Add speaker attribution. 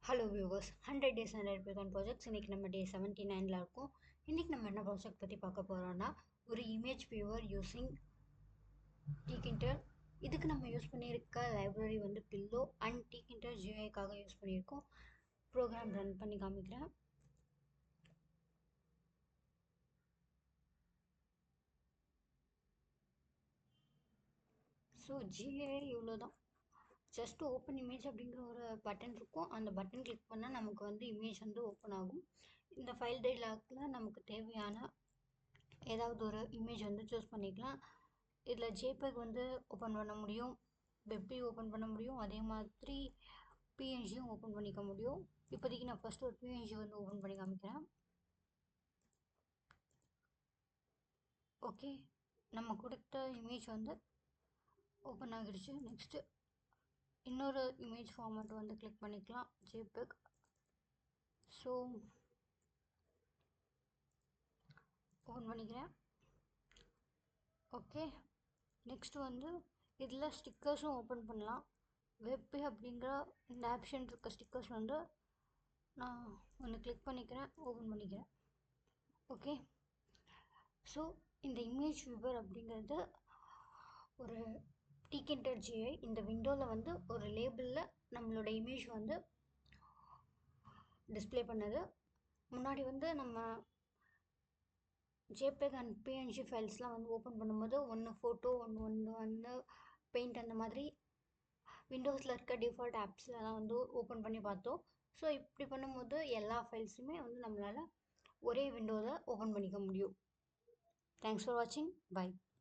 Speaker 1: Hello viewers 100 days 100 Python projects. இன்றைக்கி நம்ம டே 79ல் இருக்கோம். இன்றைக்கி நம்ம என்ன ப்ராஜெக்ட் பற்றி பார்க்க போகிறோன்னா, ஒரு இமேஜ் வியூவர் யூஸிங் Tkinter. இதுக்கு நம்ம யூஸ் பண்ணியிருக்க லைப்ரரி வந்து பில்லோ அண்ட் Tkinter GUIக்காக யூஸ் பண்ணியிருக்கோம். ப்ரோக்ராம் ரன் பண்ணி காமிக்கிறேன். ஸோ GUI இவ்வளோ தான். ஜஸ்ட் ஓப்பன் இமேஜ் அப்படிங்கிற ஒரு பட்டன் இருக்கும். அந்த பட்டன் கிளிக் பண்ணால் நமக்கு வந்து இமேஜ் வந்து ஓப்பன் ஆகும். இந்த ஃபைல் டைலாக்ல நமக்கு தேவையான ஏதாவது ஒரு இமேஜ் வந்து சூஸ் பண்ணிக்கலாம். இதில் JPEG வந்து ஓப்பன் பண்ண முடியும், வெப்பி ஓப்பன் பண்ண முடியும், அதே மாதிரி PNGயும் ஓப்பன் பண்ணிக்க முடியும். இப்போதைக்கு நான் ஃபஸ்ட்டு ஒரு PNG வந்து ஓப்பன் பண்ணி காமிக்கிறேன். ஓகே, நம்ம கொடுத்த இமேஜ் வந்து ஓப்பன் ஆகிடுச்சு. நெக்ஸ்ட்டு இன்னொரு இமேஜ் ஃபார்மேட் வந்து கிளிக் பண்ணிக்கலாம், JPEG. ஸோ ஓப்பன் பண்ணிக்கிறேன். ஓகே, நெக்ஸ்ட் வந்து இதில் ஸ்டிக்கர்ஸும் ஓப்பன் பண்ணலாம். வெப் அப்படிங்கிற இந்த ஆப்ஷன் இருக்க ஸ்டிக்கர்ஸ் வந்து நான் ஒன்று கிளிக் பண்ணிக்கிறேன், ஓப்பன் பண்ணிக்கிறேன். ஓகே, ஸோ இந்த இமேஜ் வியூவர் அப்படிங்கிறது ஒரு Tkinter GUI. இந்த விண்டோவில் வந்து ஒரு லேபிளில் நம்மளோட இமேஜ் வந்து டிஸ்பிளே பண்ணது. முன்னாடி வந்து நம்ம JPEG அண்ட் PNG ஃபைல்ஸ்லாம் வந்து ஓப்பன் பண்ணும்போது ஒன்று ஃபோட்டோ ஒன்று வந்து பெயிண்ட் அந்த மாதிரி விண்டோஸில் இருக்க டிஃபால்ட் ஆப்ஸ்லாம் வந்து ஓப்பன் பண்ணி பார்த்தோம். ஸோ இப்படி பண்ணும்போது எல்லா ஃபைல்ஸுமே வந்து நம்மளால் ஒரே விண்டோவில் ஓப்பன் பண்ணிக்க முடியும். தேங்க்ஸ் ஃபார் வாட்சிங். பை.